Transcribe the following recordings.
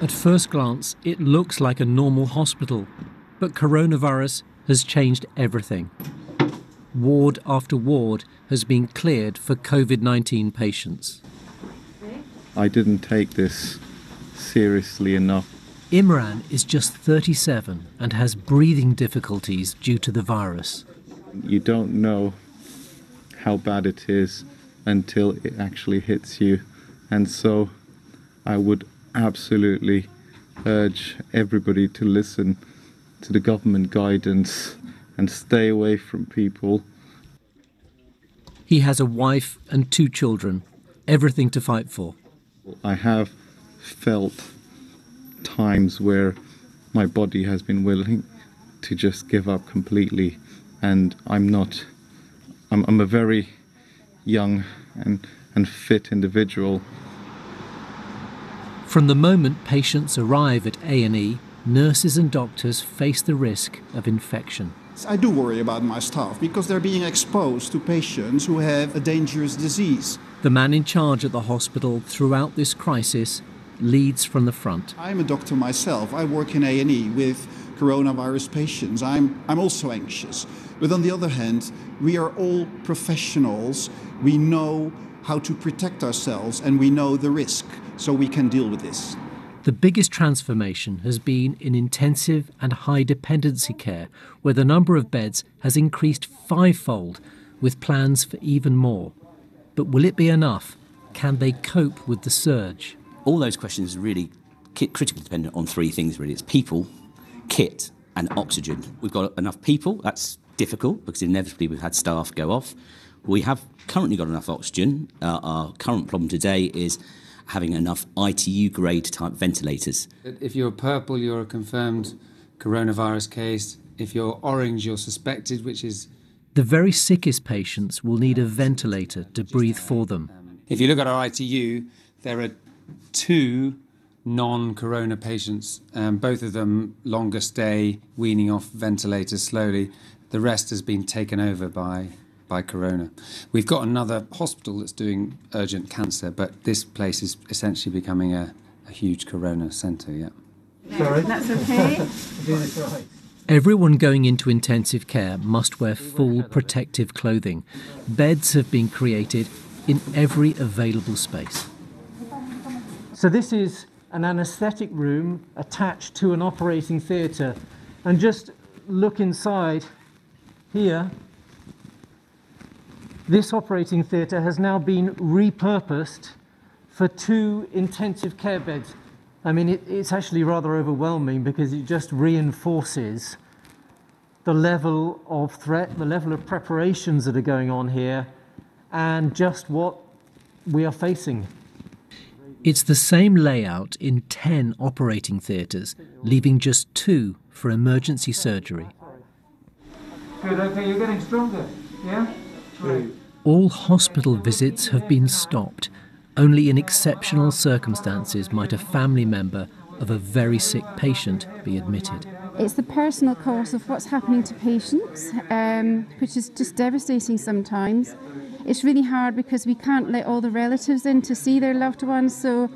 At first glance, it looks like a normal hospital, but coronavirus has changed everything. Ward after ward has been cleared for COVID-19 patients. I didn't take this seriously enough. Imran is just 37 and has breathing difficulties due to the virus. You don't know how bad it is until it actually hits you. And so I would absolutely urge everybody to listen to the government guidance and stay away from people. He has a wife and 2 children, everything to fight for. I have felt times where my body has been willing to just give up completely, and I'm a very young and fit individual. From the moment patients arrive at A&E, nurses and doctors face the risk of infection. I do worry about my staff because they're being exposed to patients who have a dangerous disease. The man in charge at the hospital throughout this crisis leads from the front. I'm a doctor myself. I work in A&E with coronavirus patients. I'm also anxious. But on the other hand, we are all professionals. We know how to protect ourselves and we know the risk, so we can deal with this. The biggest transformation has been in intensive and high dependency care, where the number of beds has increased 5-fold, with plans for even more. But will it be enough? Can they cope with the surge? All those questions are really critically dependent on 3 things, really. It's people, kit and oxygen. We've got enough people. That's difficult because inevitably we've had staff go off. We have currently got enough oxygen. Our current problem today is having enough ITU grade type ventilators. If you're purple, you're a confirmed coronavirus case. If you're orange, you're suspected, which is... The very sickest patients will need a ventilator to breathe for them. If you look at our ITU, there are 2 non-corona patients, both of them longer stay, weaning off ventilators slowly. The rest has been taken over by corona. We've got another hospital that's doing urgent cancer, but this place is essentially becoming a huge corona centre, yeah. Sorry? That's okay. Everyone going into intensive care must wear full protective clothing. Beds have been created in every available space. So this is an anaesthetic room attached to an operating theatre. And just look inside here. This operating theatre has now been repurposed for 2 intensive care beds. I mean, it's actually rather overwhelming because it just reinforces the level of threat, the level of preparations that are going on here, and just what we are facing. It's the same layout in 10 operating theatres, leaving just 2 for emergency surgery. Good, okay, you're getting stronger, yeah? Right. All hospital visits have been stopped. Only in exceptional circumstances might a family member of a very sick patient be admitted. It's the personal course of what's happening to patients, which is just devastating sometimes. It's really hard because we can't let all the relatives in to see their loved ones, so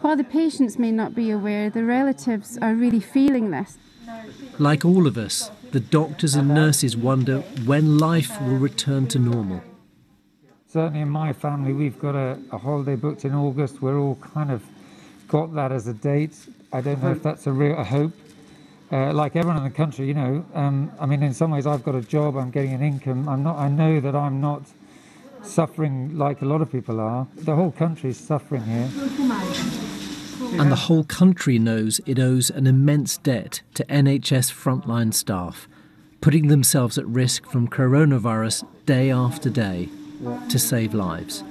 while the patients may not be aware, the relatives are really feeling this. Like all of us, the doctors and nurses wonder when life will return to normal. Certainly in my family, we've got a holiday booked in August. We're all kind of got that as a date. I don't know if that's a hope. Like everyone in the country, you know, I mean, in some ways I've got a job, I'm getting an income. I know that I'm not suffering like a lot of people are. The whole country is suffering here. And the whole country knows it owes an immense debt to NHS frontline staff, putting themselves at risk from coronavirus day after day to save lives.